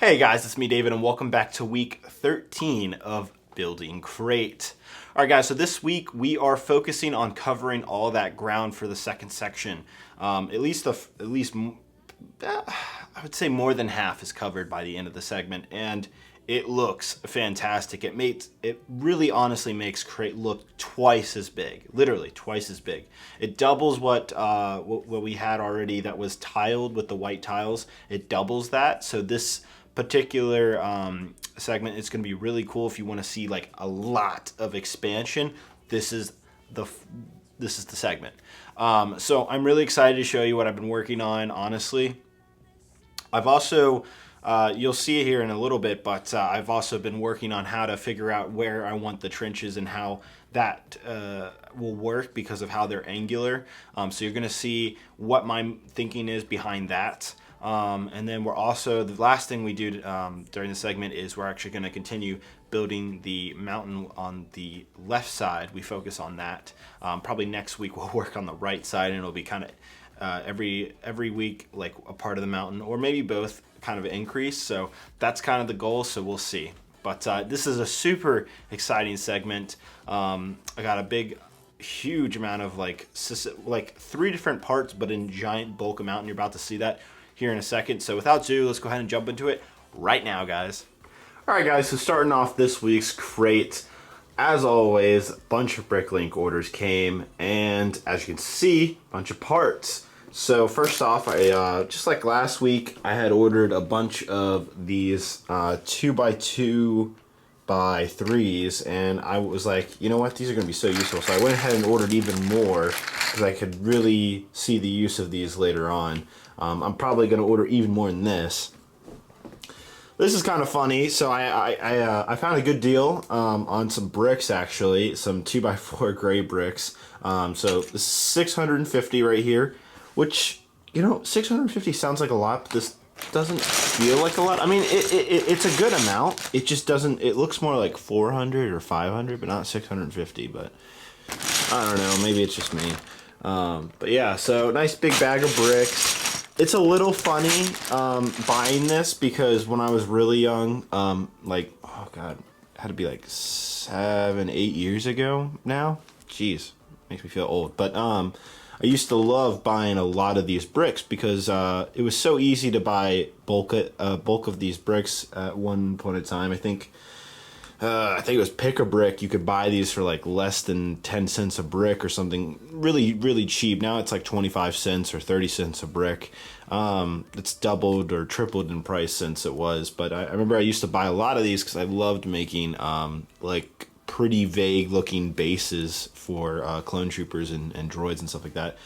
Hey guys, it's me David and welcome back to week 13 of Building Crait. Alright guys, so this week we are focusing on covering all that ground for the second section. I would say more than half is covered by the end of the segment, and it looks fantastic. It really honestly makes Crait look twice as big, literally twice as big. It doubles what we had already that was tiled with the white tiles. It doubles that, so this particular segment is going to be really cool if you want to see like a lot of expansion. This is the segment. So I'm really excited to show you what I've been working on. Honestly, I've also you'll see it here in a little bit, but I've also been working on how to figure out where I want the trenches and how that will work because of how they're angular. So you're going to see what my thinking is behind that. And then we're also, the last thing we do during the segment is we're actually going to continue building the mountain on the left side. We focus on that. Probably next week we'll work on the right side, and it'll be kind of every week like a part of the mountain, or maybe both kind of increase. So that's kind of the goal, so we'll see. But this is a super exciting segment. I got a huge amount of like 3 different parts, but in giant bulk amount, and you're about to see that here in a second. So without ado, let's go ahead and jump into it right now, guys. All right, guys, so starting off this week's crate, as always, a bunch of Bricklink orders came, and as you can see, a bunch of parts. So first off, I just like last week, I had ordered a bunch of these 2x2x3s, and I was like, you know what, these are gonna be so useful. So I went ahead and ordered even more because I could really see the use of these later on. I'm probably going to order even more than this. This is kind of funny. So I found a good deal on some bricks, actually, some 2x4 gray bricks. So this is 650 right here, which, you know, 650 sounds like a lot, but this doesn't feel like a lot. I mean, it's a good amount. It just doesn't. It looks more like 400 or 500, but not 650. But I don't know. Maybe it's just me. But yeah, so nice big bag of bricks. It's a little funny buying this because when I was really young, like, oh god, it had to be like 7, 8 years ago now. Jeez, makes me feel old. But I used to love buying a lot of these bricks because it was so easy to buy bulk of these bricks at one point in time. I think it was Pick a Brick. You could buy these for like less than 10 cents a brick or something really, really cheap. Now it's like 25 cents or 30 cents a brick. It's doubled or tripled in price since it was. But I remember I used to buy a lot of these because I loved making like pretty vague looking bases for clone troopers and droids and stuff like that.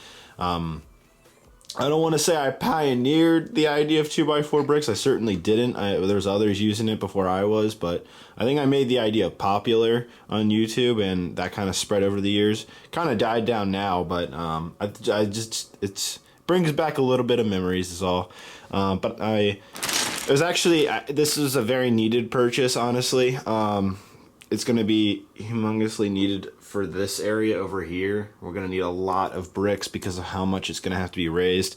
I don't want to say I pioneered the idea of 2x4 bricks. I certainly didn't. There's others using it before I was, but I think I made the idea popular on YouTube, and that kind of spread over the years. Kind of died down now, but it brings back a little bit of memories is all. This was a very needed purchase, honestly. It's going to be humongously needed for this area over here. We're going to need a lot of bricks because of how much it's going to have to be raised.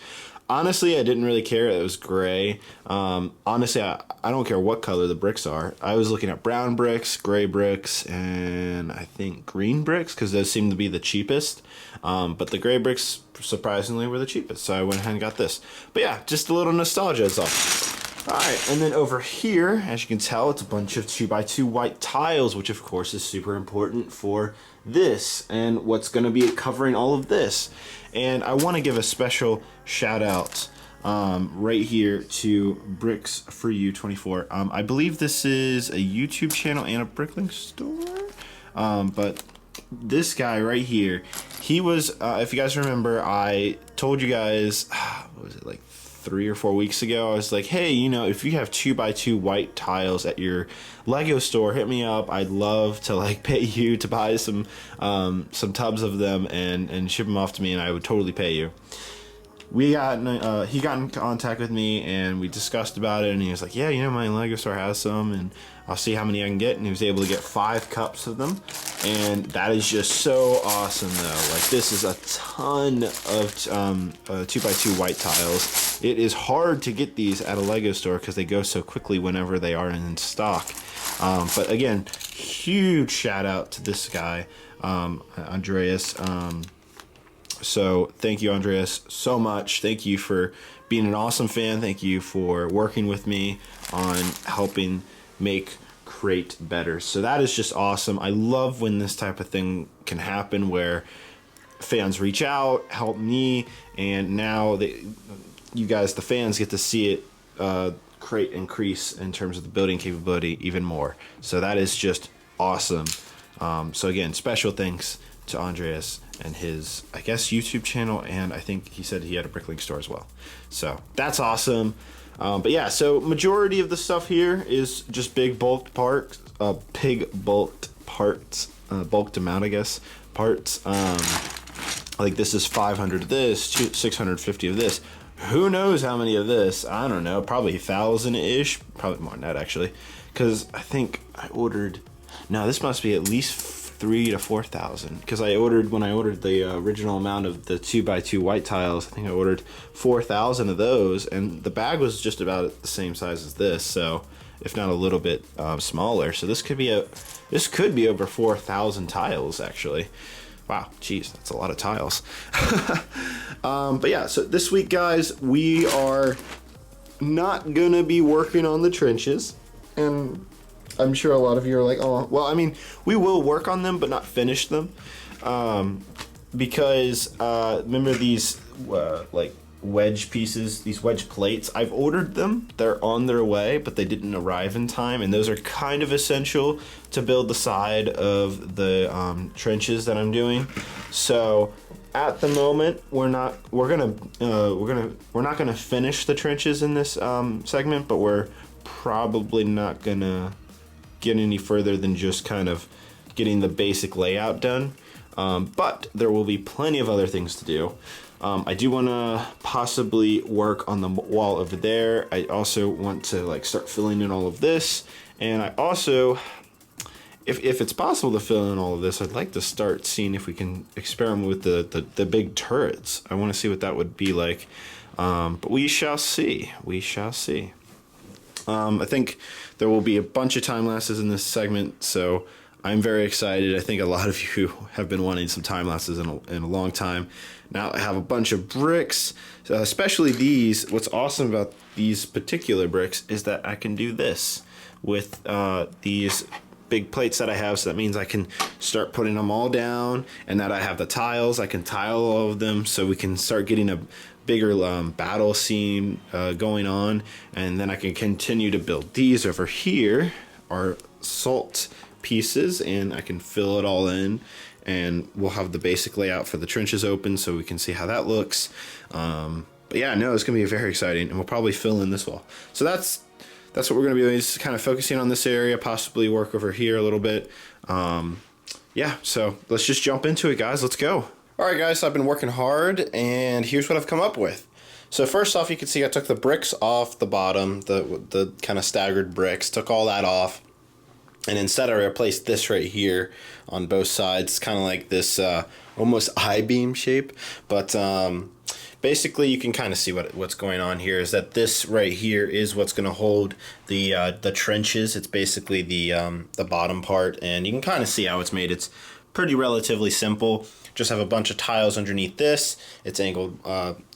Honestly, I didn't really care. It was gray. Honestly, I don't care what color the bricks are. I was looking at brown bricks, gray bricks, and I think green bricks because those seem to be the cheapest. But the gray bricks, surprisingly, were the cheapest. So I went ahead and got this. But yeah, just a little nostalgia is all. Alright, and then over here, as you can tell, it's a bunch of 2x2 white tiles, which of course is super important for this and what's going to be covering all of this. And I want to give a special shout out right here to Brix for You 24. I believe this is a YouTube channel and a Bricklink store, but this guy right here, he was, if you guys remember, I told you guys, what was it, like 3 or 4 weeks ago, I was like, hey, you know, if you have 2x2 white tiles at your Lego store, hit me up. I'd love to like pay you to buy some tubs of them and ship them off to me, and I would totally pay you. he got in contact with me and we discussed about it, and he was like, yeah, you know, my Lego store has some, and I'll see how many I can get. And he was able to get 5 cups of them, and that is just so awesome though. Like, this is a ton of 2x2 white tiles. It is hard to get these at a Lego store because they go so quickly whenever they are in stock. But again, huge shout out to this guy, Andreas. So thank you, Andreas, so much. Thank you for being an awesome fan. Thank you for working with me on helping make Crait better. So that is just awesome. I love when this type of thing can happen, where fans reach out, help me, and now you guys, the fans, get to see it Crait increase in terms of the building capability even more. So that is just awesome. So again, special thanks to Andreas and his, I guess, YouTube channel, and I think he said he had a Bricklink store as well. So that's awesome. But yeah, so majority of the stuff here is just big bulked parts, bulked amount, I guess, parts. Like this is 500 of this, 650 of this. Who knows how many of this? I don't know, probably 1,000-ish, probably more than that actually, because I think I ordered. No, this must be at least 3,000 to 4,000, because when I ordered the original amount of the 2x2 white tiles, I think I ordered 4,000 of those, and the bag was just about the same size as this, so if not a little bit smaller. So this could be over 4,000 tiles actually. Wow, geez, that's a lot of tiles. But yeah, so this week, guys, we are not gonna be working on the trenches, and I'm sure a lot of you are like, oh, well, I mean, we will work on them, but not finish them. Because, remember these, like, wedge pieces, these wedge plates? I've ordered them. They're on their way, but they didn't arrive in time, and those are kind of essential to build the side of the trenches that I'm doing. So, at the moment, we're not gonna finish the trenches in this segment, but we're probably not gonna get any further than just kind of getting the basic layout done. But there will be plenty of other things to do. I do want to possibly work on the wall over there. I also want to like start filling in all of this, and I also, if it's possible to fill in all of this, I'd like to start seeing if we can experiment with the big turrets. I want to see what that would be like, but we shall see. We shall see. I think there will be a bunch of time lapses in this segment, so I'm very excited. I think a lot of you have been wanting some time lapses in a long time. Now I have a bunch of bricks, especially these. What's awesome about these particular bricks is that I can do this with these big plates that I have, so that means I can start putting them all down, and that I have the tiles. I can tile all of them, so we can start getting a bigger battle scene going on, and then I can continue to build these over here, are salt pieces, and I can fill it all in, and we'll have the basic layout for the trenches open so we can see how that looks. But yeah, no, it's gonna be very exciting, and we'll probably fill in this wall. So that's what we're gonna be doing, is kind of focusing on this area, possibly work over here a little bit. Yeah, so let's just jump into it, guys. Let's go. All right, guys, so I've been working hard, and here's what I've come up with. So first off, you can see I took the bricks off the bottom, the kind of staggered bricks, took all that off, and instead I replaced this right here on both sides, kind of like this almost I-beam shape. But basically, you can kind of see what's going on here, is that this right here is what's going to hold the trenches. It's basically the bottom part, and you can kind of see how it's made. It's pretty relatively simple. Just have a bunch of tiles underneath this. It's angled,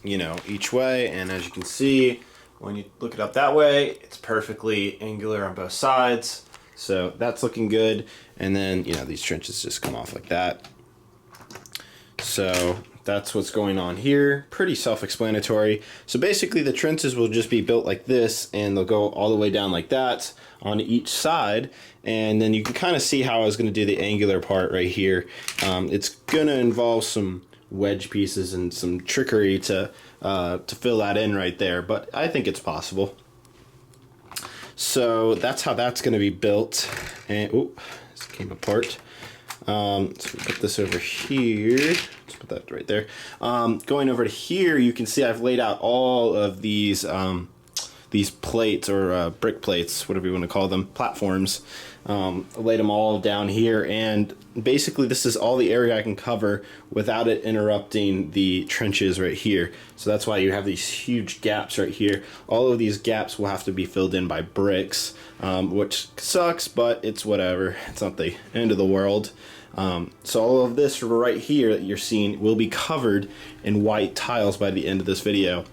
each way, and as you can see, when you look it up that way, it's perfectly angular on both sides. So that's looking good. And then, these trenches just come off like that. So that's what's going on here. Pretty self-explanatory. So basically the trenches will just be built like this, and they'll go all the way down like that on each side. And then you can kind of see how I was going to do the angular part right here. It's going to involve some wedge pieces and some trickery to fill that in right there, but I think it's possible. So that's how that's going to be built. And this came apart. So put this over here. Let's put that right there. Going over to here, you can see I've laid out all of these plates, or brick plates, whatever you want to call them, platforms. I laid them all down here, and basically this is all the area I can cover without it interrupting the trenches right here. So that's why you have these huge gaps right here. All of these gaps will have to be filled in by bricks, which sucks, but it's whatever. It's not the end of the world. So all of this right here that you're seeing will be covered in white tiles by the end of this video.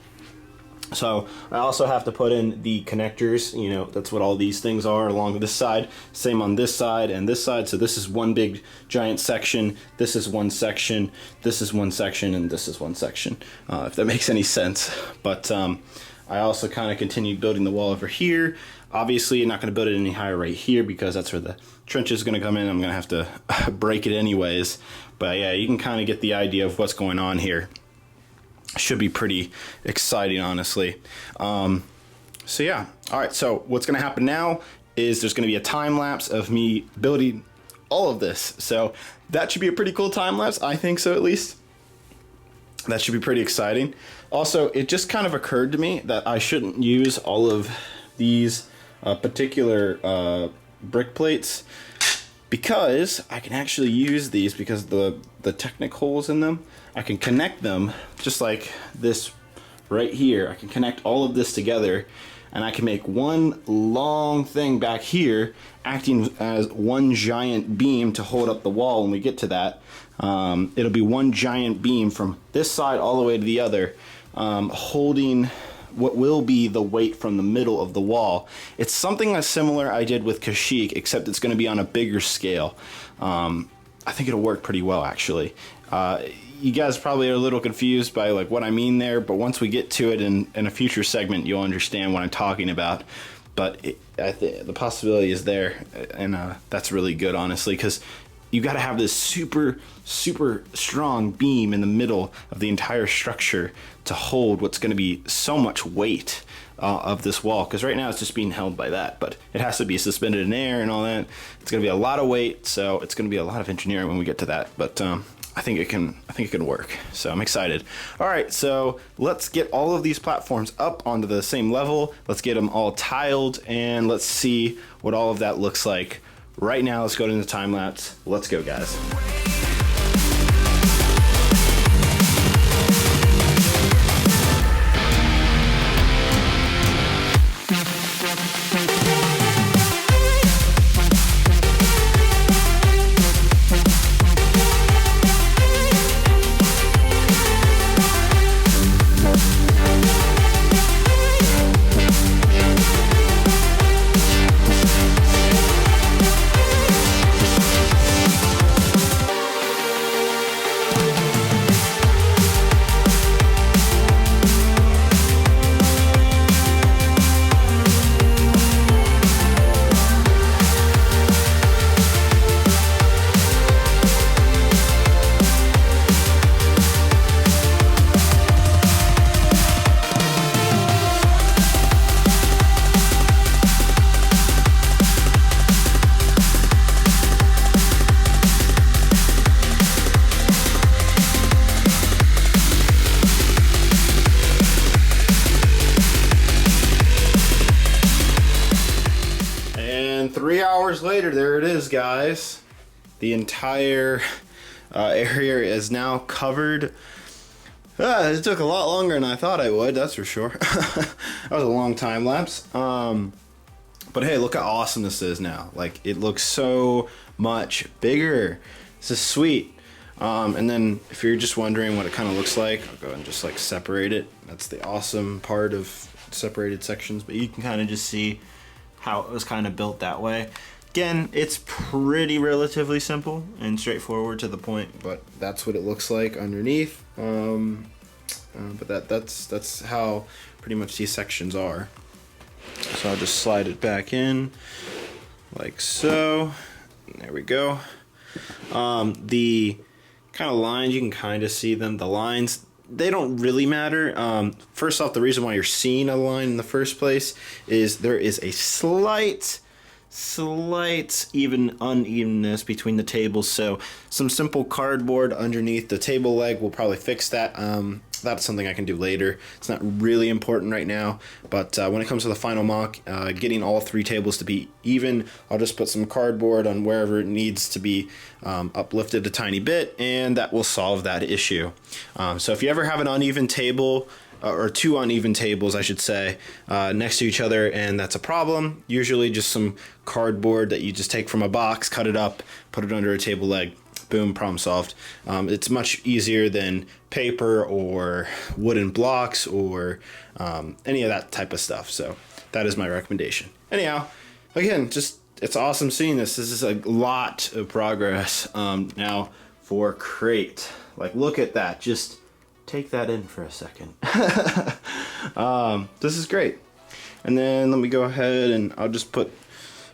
So I also have to put in the connectors, you know, that's what all these things are along this side. Same on this side and this side. So this is one big giant section. This is one section. This is one section, and this is one section, if that makes any sense. But I also kind of continued building the wall over here. Obviously, you're not going to build it any higher right here because that's where the trench is going to come in. I'm going to have to break it anyways. But yeah, you can kind of get the idea of what's going on here. Should be pretty exciting, honestly. So yeah, all right, so what's gonna happen now is there's gonna be a time lapse of me building all of this. So that should be a pretty cool time lapse. I think so, at least. That should be pretty exciting. Also, it just kind of occurred to me that I shouldn't use all of these particular brick plates, because I can actually use these because the Technic holes in them, I can connect them just like this right here. I can connect all of this together, and I can make one long thing back here acting as one giant beam to hold up the wall when we get to that. It'll be one giant beam from this side all the way to the other, holding what will be the weight from the middle of the wall. It's something similar I did with Kashyyyk, except it's going to be on a bigger scale. I think it'll work pretty well, actually. You guys probably are a little confused by like what I mean there, but once we get to it in a future segment, you'll understand what I'm talking about. But the possibility is there, and that's really good, honestly, because you got to have this super strong beam in the middle of the entire structure to hold what's going to be so much weight of this wall, because right now it's just being held by that, but it has to be suspended in air and all that. It's going to be a lot of weight, so it's going to be a lot of engineering when we get to that, but I think it can work, so I'm excited. All right, so let's get all of these platforms up onto the same level. Let's get them all tiled, and let's see what all of that looks like. Right now, let's go into the time lapse. Let's go, guys. And 3 hours later, there it is, guys. The entire area is now covered. It took a lot longer than I thought it would, that's for sure. That was a long time lapse. But hey, look how awesome this is now. Like, it looks so much bigger. This is sweet. And then if you're just wondering what it kind of looks like, I'll go and just like separate it. That's the awesome part of separated sections, but you can kind of just see how it was kind of built that way. Again, it's pretty relatively simple and straightforward to the point, but that's what it looks like underneath. But that's how pretty much these sections are. So I'll just slide it back in like so. There we go. The kind of lines, you can kind of see them. The lines, they don't really matter. First off, the reason why you're seeing a line in the first place is there is a slight slight unevenness between the tables, so some simple cardboard underneath the table leg will probably fix that. That's something I can do later. It's not really important right now, but when it comes to the final mock, getting all 3 tables to be even, I'll just put some cardboard on wherever it needs to be uplifted a tiny bit, and that will solve that issue. So if you ever have an uneven table, or 2 uneven tables, I should say, next to each other, and that's a problem, usually just some cardboard that you just take from a box, cut it up, put it under a table leg. Boom, problem solved. It's much easier than paper or wooden blocks or any of that type of stuff. So that is my recommendation. Anyhow, again, just it's awesome seeing this. This is a lot of progress now for Crait. Like, look at that. Just take that in for a second. This is great. And then let me go ahead and I'll just put,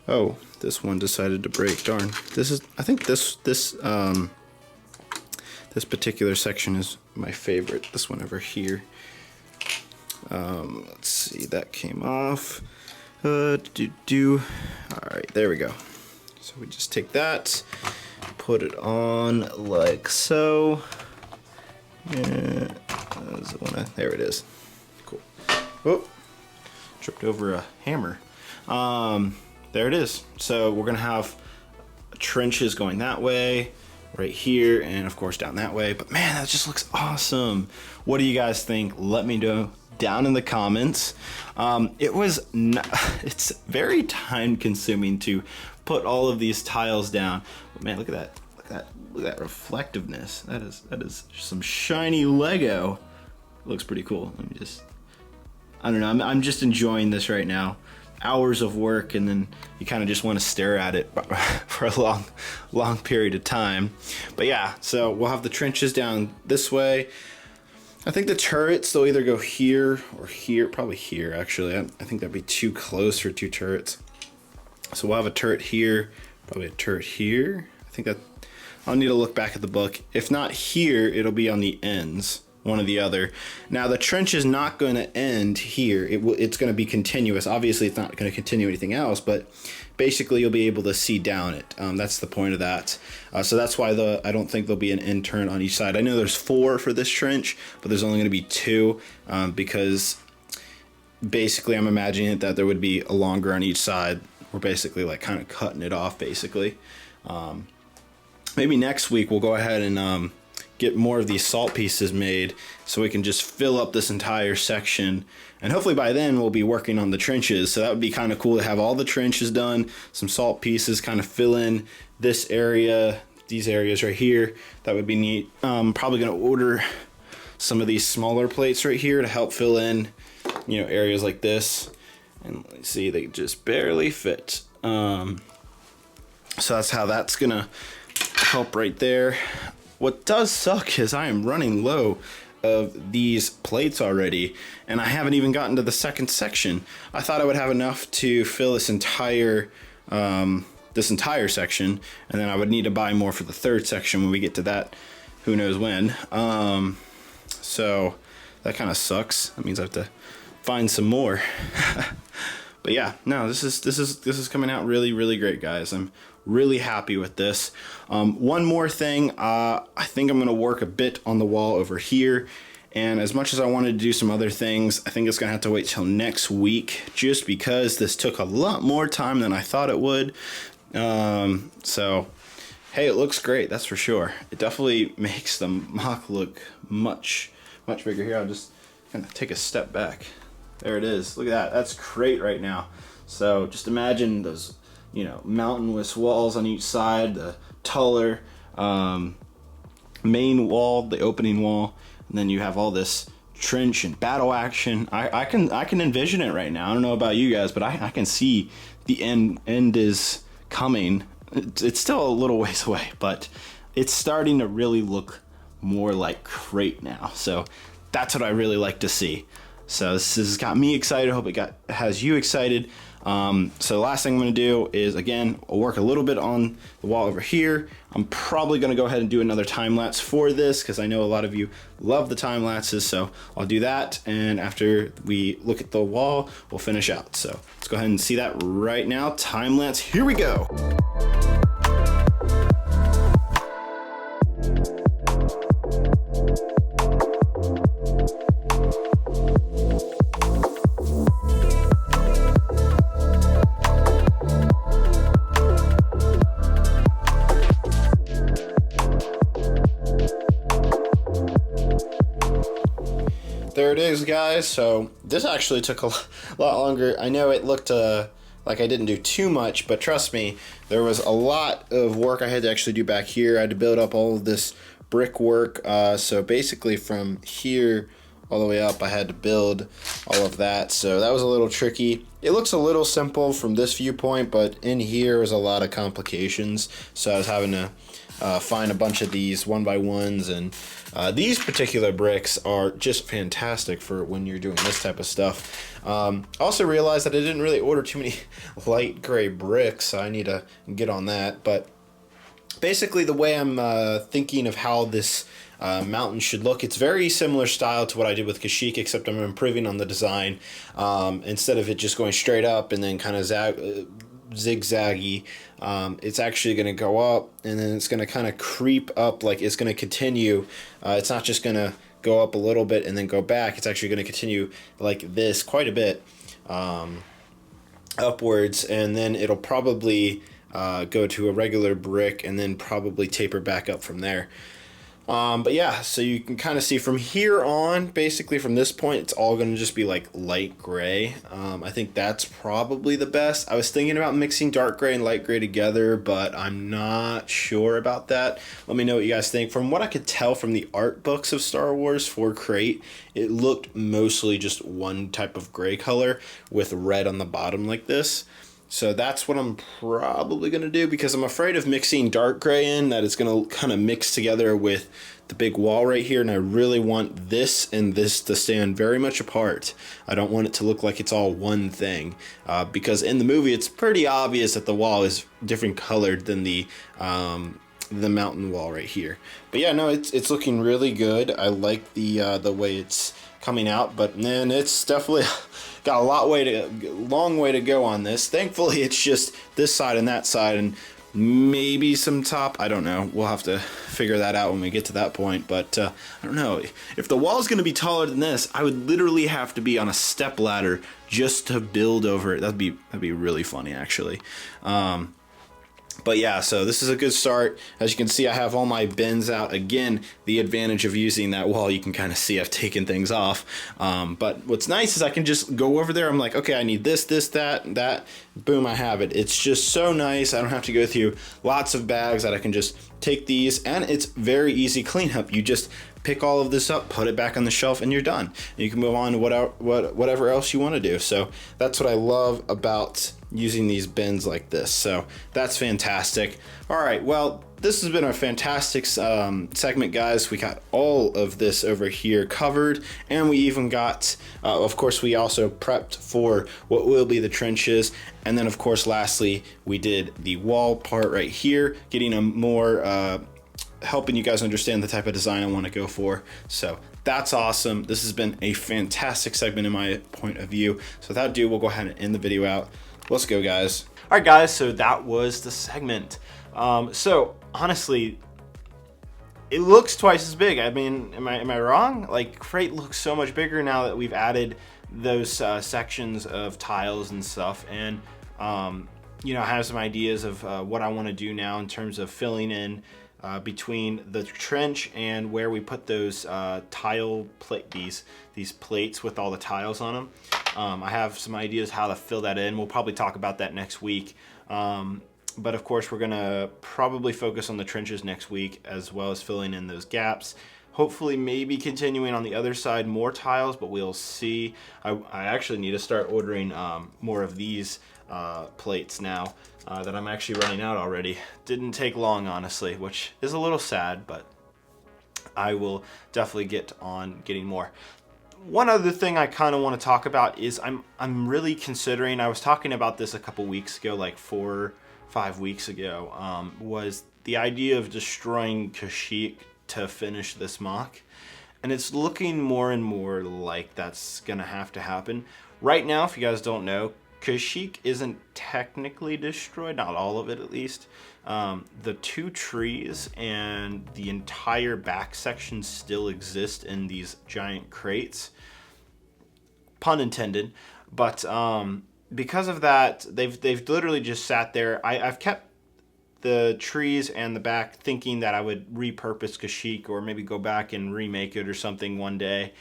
oh, this one decided to break. Darn. This is, I think this particular section is my favorite. This one over here. Let's see, that came off. All right, there we go. So we just take that, put it on like so. Yeah, there it is. Cool. Oh, tripped over a hammer. There it is. So we're gonna have trenches going that way, right here, and of course down that way. But man, that just looks awesome. What do you guys think? Let me know down in the comments. It's very time consuming to put all of these tiles down. But man, look at that. Look at that reflectiveness. That is some shiny Lego. It looks pretty cool. Let me just, I don't know, I'm just enjoying this right now. Hours of work, and then you kind of just want to stare at it for a long period of time. But yeah, so we'll have the trenches down this way. I think the turrets, they'll either go here or here, probably here actually. I think that'd be too close for 2 turrets. So we'll have a turret here, probably a turret here. I think that I'll need to look back at the book. If not here, it'll be on the ends, one or the other. Now the trench is not going to end here. It's going to be continuous. Obviously it's not going to continue anything else, but basically you'll be able to see down it. That's the point of that. So that's why I don't think there'll be an end turn on each side. I know there's 4 for this trench, but there's only going to be 2 because basically I'm imagining that there would be a longer on each side. We're basically like kind of cutting it off basically. Maybe next week we'll go ahead and get more of these salt pieces made so we can just fill up this entire section, and hopefully by then we'll be working on the trenches. So that would be kind of cool to have all the trenches done, some salt pieces kind of fill in this area, these areas right here. That would be neat. Probably gonna order some of these smaller plates right here to help fill in, you know, areas like this. And let's see, they just barely fit. So that's how that's gonna help right there. What does suck is I am running low of these plates already, and I haven't even gotten to the second section. I thought I would have enough to fill this entire section, and then I would need to buy more for the third section when we get to that, who knows when. So that kind of sucks. That means I have to find some more. But yeah, no, this is coming out really great, guys. I'm really happy with this. One more thing, I think I'm gonna work a bit on the wall over here, and as much as I wanted to do some other things, I think it's gonna have to wait till next week, just because this took a lot more time than I thought it would. So hey, it looks great, that's for sure. It definitely makes the mock look much bigger. Here, I'll just kind of take a step back. There it is. Look at that. That's Crait right now. So just imagine those, you know, mountainous walls on each side, the taller main wall, the opening wall, and then you have all this trench and battle action. I can envision it right now. I don't know about you guys, but I can see the end is coming. It's still a little ways away, but it's starting to really look more like Crait now. So that's what I really like to see. So this has got me excited. I hope it has you excited. So the last thing I'm going to do is, again, I'll work a little bit on the wall over here. I'm probably going to go ahead and do another time lapse for this because I know a lot of you love the time lapses, so I'll do that, and after we look at the wall, we'll finish out. So let's go ahead and see that right now. Time lapse, here we go. There it is, guys. So this actually took a lot longer. I know it looked like I didn't do too much, but trust me, there was a lot of work I had to actually do back here. I had to build up all of this brickwork. So basically from here all the way up, I had to build all of that. So that was a little tricky. It looks a little simple from this viewpoint, but in here was a lot of complications. So I was having to find a bunch of these 1x1s, and these particular bricks are just fantastic for when you're doing this type of stuff. Also realized that I didn't really order too many light gray bricks, so I need to get on that. But basically the way I'm thinking of how this mountain should look, it's very similar style to what I did with Kashyyyk, except I'm improving on the design. Instead of it just going straight up and then kind of zigzaggy, it's actually going to go up and then it's going to kind of creep up, like it's going to continue. It's not just going to go up a little bit and then go back. It's actually going to continue like this quite a bit upwards, and then it'll probably go to a regular brick and then probably taper back up from there. But yeah, so you can kind of see from here on, basically from this point, it's all going to just be like light gray. I think that's probably the best. I was thinking about mixing dark gray and light gray together, but I'm not sure about that. Let me know what you guys think. From what I could tell from the art books of Star Wars for Crait, it looked mostly just one type of gray color with red on the bottom like this. So that's what I'm probably going to do, because I'm afraid of mixing dark gray in, that it's going to kind of mix together with the big wall right here, and I really want this and this to stand very much apart. I don't want it to look like it's all one thing, because in the movie it's pretty obvious that the wall is different colored than the mountain wall right here. But yeah, no, it's looking really good. I like the way it's coming out, but then it's definitely got a long way to go on this. Thankfully, it's just this side and that side, and maybe some top. I don't know. We'll have to figure that out when we get to that point. But I don't know. If the wall is going to be taller than this, I would literally have to be on a step ladder just to build over it. That'd be really funny, actually. But yeah, so this is a good start. As you can see, I have all my bins out. Again, the advantage of using that wall, you can kind of see I've taken things off. But what's nice is I can just go over there. I'm like, okay, I need this, that. Boom, I have it. It's just so nice. I don't have to go through lots of bags, that I can just take these, and it's very easy cleanup. You just pick all of this up, put it back on the shelf, and you're done. And you can move on to whatever else you want to do. So that's what I love about using these bins like this. So that's fantastic. All right, well, this has been a fantastic segment, guys. We got all of this over here covered, and we even got, of course, we also prepped for what will be the trenches. And then, of course, lastly, we did the wall part right here, getting a more helping you guys understand the type of design I want to go for. So that's awesome. This has been a fantastic segment in my point of view. So without ado, we'll go ahead and end the video out. Let's go, guys. All right, guys, so that was the segment. So honestly, it looks twice as big. I mean, am I wrong? Like, Crait looks so much bigger now that we've added those sections of tiles and stuff. And you know, I have some ideas of what I want to do now in terms of filling in between the trench and where we put those these plates with all the tiles on them. I have some ideas how to fill that in. We'll probably talk about that next week. But of course, we're gonna probably focus on the trenches next week, as well as filling in those gaps. Hopefully, maybe continuing on the other side, more tiles, but we'll see. I actually need to start ordering more of these plates now that I'm actually running out already. Didn't take long, honestly, which is a little sad, but I will definitely get on getting more. one other thing I kind of want to talk about is I'm really considering, I was talking about this a couple weeks ago, like 4-5 weeks ago, was the idea of destroying Kashyyyk to finish this mock. And it's looking more and more like that's going to have to happen. Right now, if you guys don't know, Kashyyyk isn't technically destroyed, not all of it at least. The 2 trees and the entire back section still exist in these giant crates. Pun intended. But because of that, they've literally just sat there. I've kept the trees and the back thinking that I would repurpose Kashyyyk or maybe go back and remake it or something one day.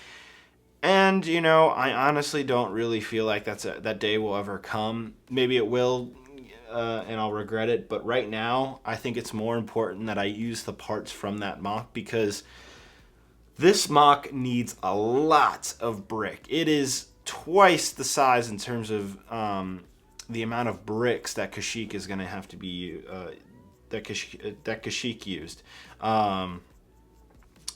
And, you know, I honestly don't really feel like that day will ever come. Maybe it will, and I'll regret it. But right now, I think it's more important that I use the parts from that mock, because this mock needs a lot of brick. It is twice the size in terms of the amount of bricks that Kashyyyk is going to have to be that Kashyyyk used.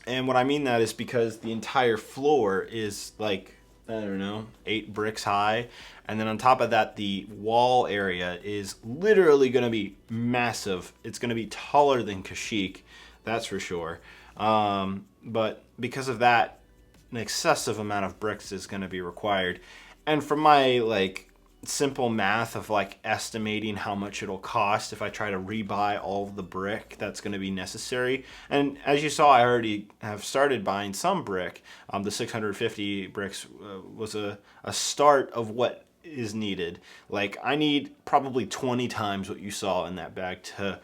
And what I mean that is because the entire floor is like, I don't know, 8 bricks high. And then on top of that, the wall area is literally going to be massive. It's going to be taller than Kashyyyk, that's for sure. But because of that, an excessive amount of bricks is going to be required. And from my like simple math of like estimating how much it'll cost if I try to rebuy all of the brick that's going to be necessary. And as you saw, I already have started buying some brick. The 650 bricks was a start of what is needed. Like I need probably 20 times what you saw in that bag to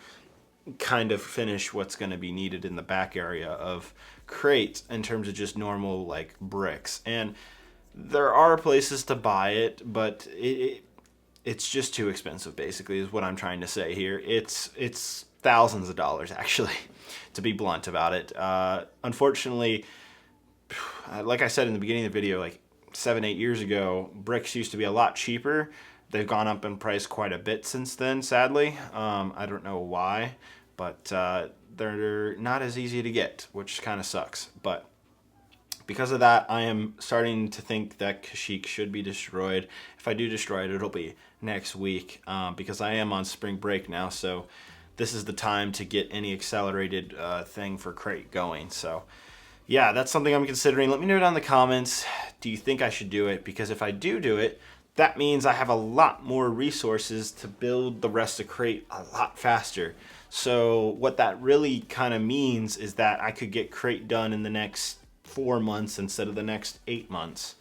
kind of finish what's going to be needed in the back area of Crait in terms of just normal like bricks. And there are places to buy it, but it's just too expensive, basically, is what I'm trying to say here. It's thousands of dollars, actually, to be blunt about it. Unfortunately, like I said in the beginning of the video, like 7-8 years ago, bricks used to be a lot cheaper. They've gone up in price quite a bit since then, sadly. I don't know why, but they're not as easy to get, which kind of sucks. But because of that, I am starting to think that Kashyyyk should be destroyed. If I do destroy it, it'll be next week, because I am on spring break now, so this is the time to get any accelerated thing for Crait going. So yeah, that's something I'm considering. Let me know down in the comments, do you think I should do it? Because if I do it, that means I have a lot more resources to build the rest of Crait a lot faster. So what that really kind of means is that I could get Crait done in the next 4 months instead of the next 8 months.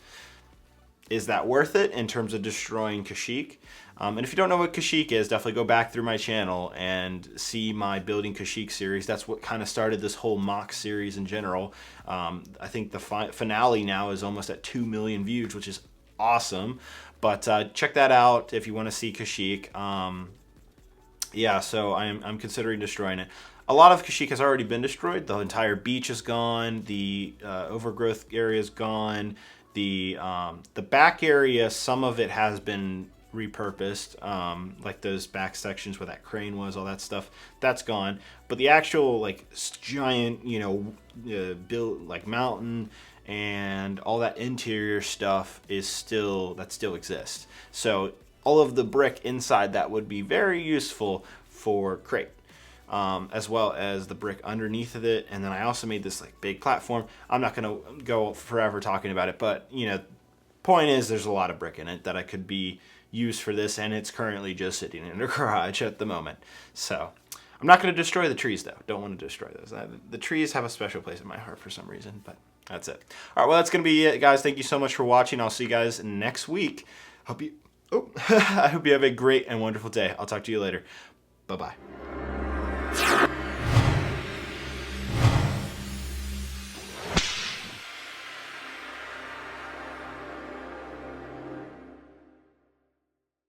Is that worth it in terms of destroying Kashyyyk? And if you don't know what Kashyyyk is, definitely go back through my channel and see my Building Kashyyyk series. That's what kind of started this whole mock series in general. I think the finale now is almost at 2 million views, which is awesome. But check that out if you want to see Kashyyyk. Yeah, so I'm considering destroying it. A lot of Kashyyyk has already been destroyed. The entire beach is gone. The overgrowth area is gone. The back area, some of it has been repurposed, like those back sections where that crane was, all that stuff, that's gone. But the actual like giant, you know, built like mountain and all that interior stuff is still exists. So all of the brick inside that would be very useful for Crait. As well as the brick underneath of it. And then I also made this like big platform. I'm not going to go forever talking about it, but you know, point is there's a lot of brick in it that I could be used for this, and it's currently just sitting in a garage at the moment. So I'm not going to destroy the trees though. Don't want to destroy those. The trees have a special place in my heart for some reason, but that's it. All right, well, that's going to be it, guys. Thank you so much for watching. I'll see you guys next week. I hope you have a great and wonderful day. I'll talk to you later. Bye-bye.